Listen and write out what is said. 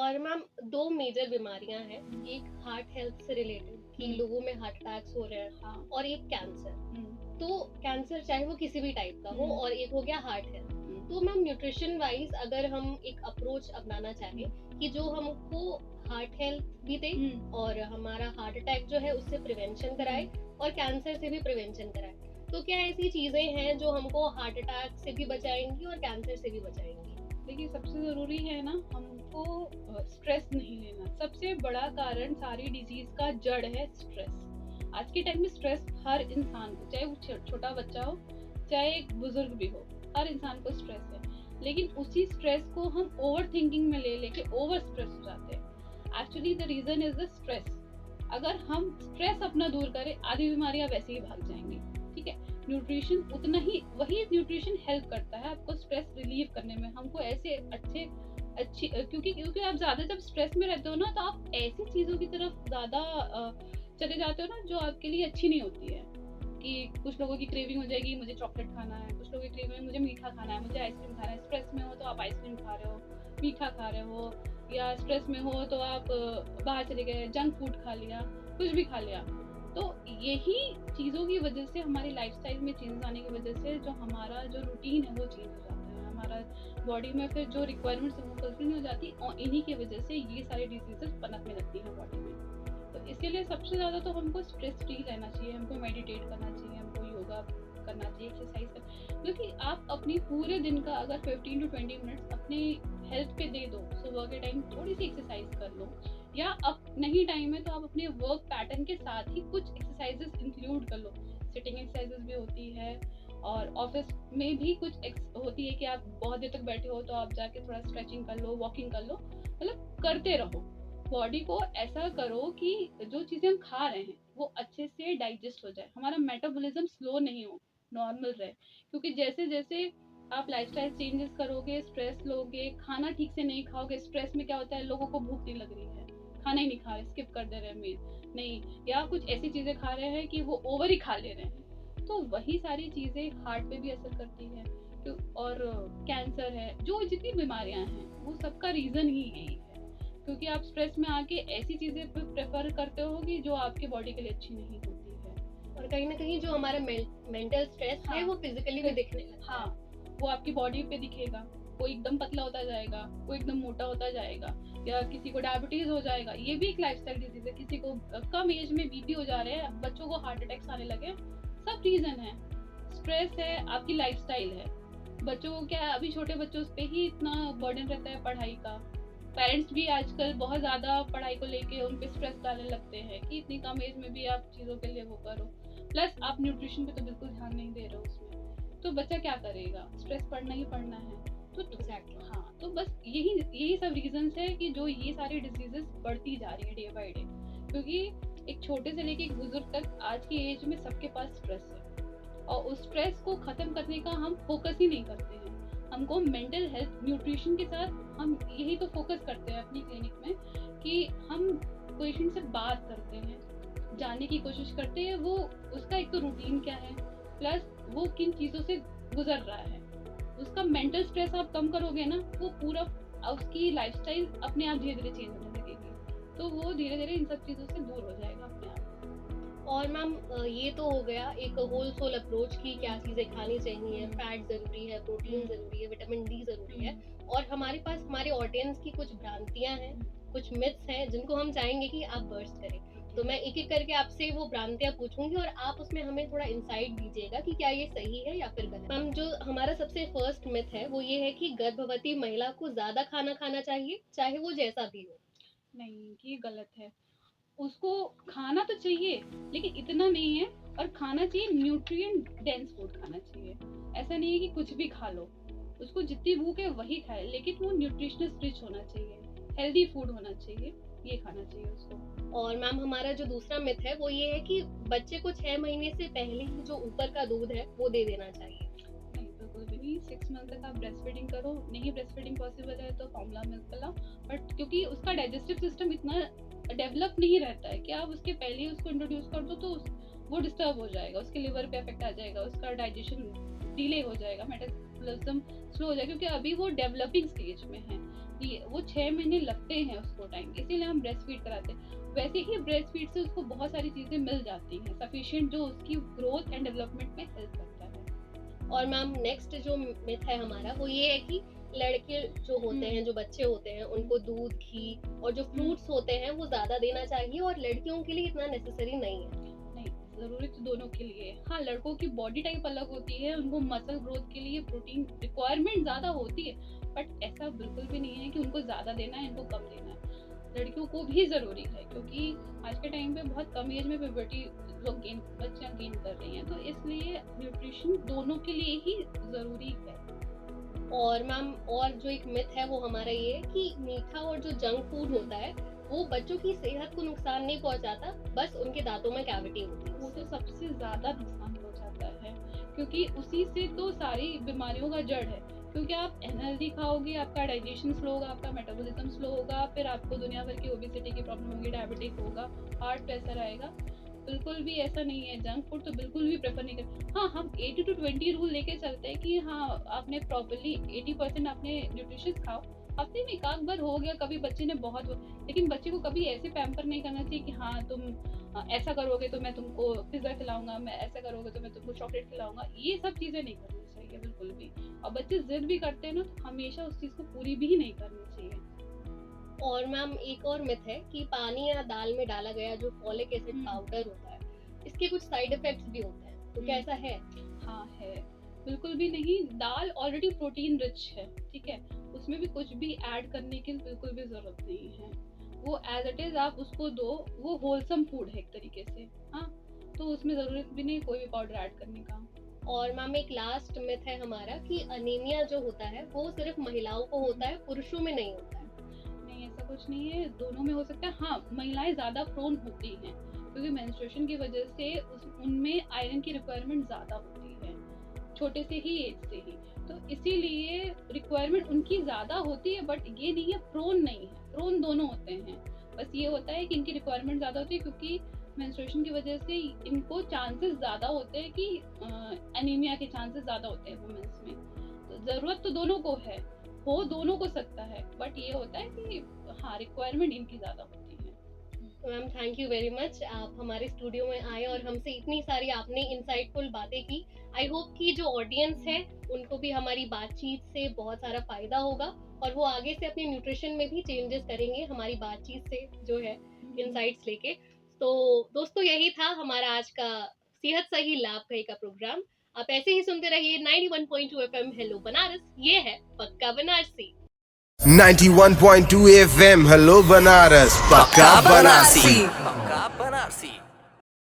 और ma'am 2 major बीमारियां हैं, एक हार्ट हेल्थ से रिलेटेड कि लोगों में हार्ट अटैक्स हो रहे हैं, हाँ। और एक कैंसर। तो कैंसर चाहे वो किसी भी टाइप का हो, और एक हो गया हार्ट हेल्थ। तो मैम न्यूट्रिशन वाइज अगर हम एक अप्रोच अपनाना चाहें कि जो हमको हार्ट हेल्थ भी दे और हमारा हार्ट अटैक जो है उससे प्रिवेंशन कराए और कैंसर से भी प्रिवेंशन कराए, तो क्या ऐसी चीजें हैं जो हमको हार्ट अटैक से भी बचाएंगी और कैंसर से भी बचाएंगी? देखिए, सबसे ज़रूरी है ना हमको स्ट्रेस नहीं लेना। सबसे बड़ा कारण सारी डिजीज़ का जड़ है स्ट्रेस। आज के टाइम में स्ट्रेस हर इंसान को, चाहे वो छोटा बच्चा हो, चाहे एक बुजुर्ग भी हो, हर इंसान को स्ट्रेस है। लेकिन उसी स्ट्रेस को हम ओवर थिंकिंग में ले लेके ओवर स्ट्रेस हो जाते हैं। Actually the reason is the stress. अगर हम स्ट्रेस अपना दूर करें, आधी बीमारियां वैसे ही भाग जाएंगी। ठीक है, न्यूट्रिशन उतना ही, वही न्यूट्रिशन हेल्प करता है आपको स्ट्रेस रिलीव करने में। हमको ऐसे अच्छी क्योंकि आप ज़्यादा जब स्ट्रेस में रहते हो ना, तो आप ऐसी चीज़ों की तरफ ज़्यादा चले जाते हो ना जो आपके लिए अच्छी नहीं होती है। कि कुछ लोगों की क्रेविंग हो जाएगी, मुझे चॉकलेट खाना है, कुछ लोगों की क्रेविंग मुझे मीठा खाना है, मुझे आइसक्रीम खाना है। स्ट्रेस में हो तो आप आइसक्रीम खा रहे हो, मीठा खा रहे हो, या स्ट्रेस में हो तो आप बाहर चले गए, जंक फूड खा लिया, कुछ भी खा लिया। तो यही चीज़ों की वजह से, हमारी लाइफस्टाइल में चेंज आने की वजह से जो हमारा जो रूटीन है वो चेंज हो जाता है। हमारा बॉडी में फिर जो रिक्वायरमेंट्स है वो फुलफिल नहीं हो जाती, और इन्हीं की वजह से ये सारी डिजीजेस पनपने लगती हैं बॉडी में। तो इसके लिए सबसे ज़्यादा तो हमको स्ट्रेस फ्री रहना चाहिए, हमको मेडिटेट करना चाहिए, हमको योगा करना चाहिए, एक्सरसाइज कर, क्योंकि आप अपनी पूरे दिन का अगर 15 to 20 मिनट्स अपनी हेल्थ पे दे दो, सुबह के टाइम थोड़ी सी एक्सरसाइज कर लो, या अब नहीं टाइम है तो आप अपने वर्क पैटर्न के साथ ही कुछ एक्सरसाइजेस इंक्लूड कर लो। सिटिंग एक्सरसाइजेस भी होती है, और ऑफिस में भी कुछ होती है कि आप बहुत देर तक बैठे हो तो आप जाके थोड़ा स्ट्रेचिंग कर लो, वॉकिंग कर लो, मतलब करते रहो। बॉडी को ऐसा करो कि जो चीज़ें हम खा रहे हैं वो अच्छे से डाइजेस्ट हो जाए, हमारा मेटाबॉलिज्म स्लो नहीं हो, नॉर्मल रहे। क्योंकि जैसे जैसे आप लाइफस्टाइल चेंजेस करोगे, स्ट्रेस लोगे, खाना ठीक से नहीं खाओगे, स्ट्रेस में क्या होता है, लोगों को भूख नहीं लग रही है, खाना ही नहीं खा रहे, स्किप कर दे रहे हैं मील नहीं, या कुछ ऐसी चीज़ें खा रहे हैं कि वो ओवर ही खा ले रहे हैं। तो वही सारी चीज़ें हार्ट पे भी असर करती है, और कैंसर है, जो जितनी बीमारियां हैं वो सबका रीज़न ही यही है, क्योंकि आप स्ट्रेस में आके ऐसी चीज़ें प्रेफर करते हो कि जो आपके बॉडी के लिए अच्छी नहीं होती है। और कहीं ना कहीं जो हमारा मेंटल स्ट्रेस है वो फिजिकली भी दिखने लगता है। हाँ, वो आपकी बॉडी पे दिखेगा, कोई एकदम पतला होता जाएगा, कोई एकदम मोटा होता जाएगा, या किसी को डायबिटीज हो जाएगा, ये भी एक लाइफस्टाइल डिजीज है। किसी को कम एज में बीपी हो जा रहे हैं, बच्चों को हार्ट अटैक्स आने लगे, सब रीजन है स्ट्रेस है, आपकी लाइफस्टाइल है। बच्चों को क्या, अभी छोटे बच्चों पे ही इतना बर्डन रहता है पढ़ाई का। पेरेंट्स भी आजकल बहुत ज़्यादा पढ़ाई को लेके उन पे स्ट्रेस डालने लगते हैं कि इतनी कम एज में भी आप चीज़ों के लिए वो करो, प्लस आप न्यूट्रिशन पे तो बिल्कुल ध्यान नहीं दे रहे हो उसमें, तो बच्चा क्या करेगा, स्ट्रेस पढ़ना ही पढ़ना है। तो एग्जैक्टली। हाँ, तो बस यही सब रीजंस है कि जो ये सारी डिजीजेस बढ़ती जा रही है डे बाय डे, क्योंकि एक छोटे से लेके एक बुजुर्ग तक आज की एज में सबके पास स्ट्रेस है, और उस स्ट्रेस को खत्म करने का हम फोकस ही नहीं करते हैं। हमको मेंटल हेल्थ न्यूट्रिशन के साथ हम यही तो फोकस करते हैं अपनी क्लिनिक में, कि हम पेशेंट से बात करते हैं, जानने की कोशिश करते हैं वो उसका एक तो रूटीन क्या है, प्लस वो किन चीज़ों से गुजर रहा है। उसका मेंटल स्ट्रेस आप कम करोगे ना, वो पूरा उसकी लाइफस्टाइल अपने आप धीरे धीरे चेंज होने लगेगी, तो वो धीरे धीरे इन सब चीज़ों से दूर हो जाएगा अपने आप। और मैम ये तो हो गया एक होल सोल अप्रोच की क्या चीज़ें खानी चाहिए, फैट ज़रूरी है, प्रोटीन ज़रूरी है, विटामिन डी ज़रूरी है। और हमारे पास हमारे ऑडियंस की कुछ भ्रांतियां हैं, कुछ मिथ्स हैं जिनको हम चाहेंगे कि आप बर्स्ट करें। तो मैं एक एक करके आपसे वो भ्रांतियां पूछूंगी और आप उसमें हमें थोड़ा इंसाइट दीजिएगा कि क्या ये सही है या फिर गलत। मैम जो हमारा सबसे फर्स्ट मिथ है वो ये है कि गर्भवती महिला को ज़्यादा खाना खाना चाहिए, चाहे वो जैसा भी हो। नहीं, ये गलत है। उसको खाना तो चाहिए, लेकिन इतना नहीं है, और खाना चाहिए न्यूट्रिएंट डेंस फूड खाना चाहिए। ऐसा नहीं है कि कुछ भी खा लो, उसको जितनी भूख है वही खाए, लेकिन वो न्यूट्रिशनल रिच होना चाहिए, हेल्दी फूड होना चाहिए, ये खाना चाहिए उसको। और मैम हमारा जो दूसरा मिथ है वो ये है कि बच्चे को 6 महीने से पहले ही जो ऊपर का दूध है वो दे देना चाहिए। नहीं, बिल्कुल भी नहीं। 6 मंथ तक आप ब्रेस्ट फीडिंग करो, नहीं ब्रेस्ट फीडिंग पॉसिबल है तो फॉर्मूला मिल्क पिलाओ, बट क्योंकि उसका डाइजेस्टिव सिस्टम इतना डेवलप नहीं रहता है कि आप उसके पहले ही उसको इंट्रोड्यूस कर दो तो वो डिस्टर्ब हो जाएगा, उसके लिवर पे इफेक्ट आ जाएगा, उसका डाइजेशन डिले हो जाएगा, मेटाबॉलिज्म स्लो हो जाएगा, क्योंकि अभी वो डेवलपिंग स्टेज में है। इसलिए वो 6 महीने लगते हैं उसको टाइम, इसीलिए हम ब्रेस्ट फीड कराते हैं। वैसे ही ब्रेस्ट फीड से उसको बहुत सारी चीज़ें मिल जाती हैं सफिशिएंट, जो उसकी ग्रोथ एंड डेवलपमेंट में हेल्प करता है। और मैम नेक्स्ट जो मिथ है हमारा वो ये है कि लड़के जो होते हैं, जो बच्चे होते हैं, उनको दूध, घी और जो फ्रूट्स होते हैं वो ज़्यादा देना चाहिए और लड़कियों के लिए इतना नेसेसरी नहीं है। नहीं, ज़रूरी तो दोनों के लिए है। हाँ, लड़कों की बॉडी टाइप अलग होती है, उनको मसल ग्रोथ के लिए प्रोटीन रिक्वायरमेंट ज़्यादा होती है, बट ऐसा बिल्कुल भी नहीं है कि उनको ज़्यादा देना है, इनको कम देना है। लड़कियों को भी ज़रूरी है, क्योंकि आज के टाइम पे बहुत कम एज में प्यूबर्टी लोग बच्चियाँ गेन कर रही हैं, तो इसलिए न्यूट्रिशन दोनों के लिए ही ज़रूरी है। और मैम और जो एक मिथ है वो हमारा ये है कि मीठा और जो जंक फूड होता है वो बच्चों की सेहत को नुकसान नहीं पहुंचाता, बस उनके दांतों में कैविटी होती है। वो तो सबसे ज़्यादा नुकसान पहुंचाता है, क्योंकि उसी से तो सारी बीमारियों का जड़ है। क्योंकि आप अनहेल्दी खाओगे, आपका डाइजेशन स्लो होगा, आपका मेटाबॉलिज्म स्लो होगा, फिर आपको दुनिया भर की ओबेसिटी की प्रॉब्लम होगी, डायबिटिक होगा, हार्ट प्रेशर आएगा। बिल्कुल भी ऐसा नहीं है, जंक फूड तो बिल्कुल भी प्रेफर नहीं करते। हाँ, हम 80 to 20 रूल लेके चलते हैं कि हाँ, आपने प्रॉपर्ली 80% आपने न्यूट्रिशियस खाओ। हफ्ते में एक आध बार हो गया, कभी बच्चे ने बहुत, लेकिन बच्चे को कभी ऐसे पैम्पर नहीं करना चाहिए कि हाँ तुम ऐसा करोगे तो मैं तुमको पिज्ज़ा खिलाऊंगा, मैं ऐसा करोगे तो मैं तुमको चॉकलेट खिलाऊंगा। ये सब चीज़ें नहीं करनी चाहिए बिल्कुल भी। और बच्चे जिद भी करते हैं ना, तो हमेशा उस चीज़ को पूरी भी नहीं करनी चाहिए। और मैम एक और मिथ है कि पानी या दाल में डाला गया जो फॉलिक एसिड पाउडर होता है, इसके कुछ साइड इफेक्ट्स भी होते हैं, तो क्या ऐसा है? हाँ है, बिल्कुल भी नहीं। दाल ऑलरेडी प्रोटीन रिच है, ठीक है, उसमें भी कुछ भी ऐड करने की बिल्कुल भी जरूरत नहीं है। वो एज इट इज आप उसको दो, वो होलसम फूड है एक तरीके से। हाँ, तो उसमें जरूरत भी नहीं कोई भी पाउडर ऐड करने का। और मैम एक लास्ट मिथ है हमारा कि अनीमिया जो होता है वो सिर्फ महिलाओं को होता है, पुरुषों में नहीं होता है। नहीं, ऐसा कुछ नहीं है, दोनों में हो सकता है। हाँ, महिलाएं ज्यादा प्रोन होती हैं, क्योंकि मेंस्ट्रुएशन की वजह से उनमें आयरन की रिक्वायरमेंट ज्यादा होती है, छोटे से ही एज से ही, तो इसीलिए रिक्वायरमेंट उनकी ज्यादा होती है। बट ये नहीं है प्रोन नहीं है, प्रोन दोनों होते हैं। बस ये होता है कि इनकी रिक्वायरमेंट ज्यादा होती है, क्योंकि मेंस्ट्रुएशन की वजह से इनको चांसेस ज्यादा होते हैं कि एनीमिया के चांसेस ज्यादा होते हैं वुमेन्स में। तो जरूरत तो दोनों को है, हो दोनों को सकता है, बट ये होता है कि हाँ, रिक्वायरमेंट इनकी ज्यादा होती है। Ma'am thank you very much, आप हमारे स्टूडियो में आए और हमसे इतनी सारी आपने इंसाइटफुल बातें की। आई होप कि जो ऑडियंस है उनको भी हमारी बातचीत से बहुत सारा फायदा होगा और वो आगे से अपने न्यूट्रिशन में भी चेंजेस करेंगे हमारी बातचीत से जो है इंसाइट्स लेके। तो दोस्तों यही था हमारा आज का सेहत सही लाभ कही का प्रोग्राम। आप ऐसे ही सुनते रहिए 91.2 FM हेलो बनारस, ये है पक्का बनारसी। 91.2 FM हेलो बनारस, पक्का बनारसी। पक्का बनारसी।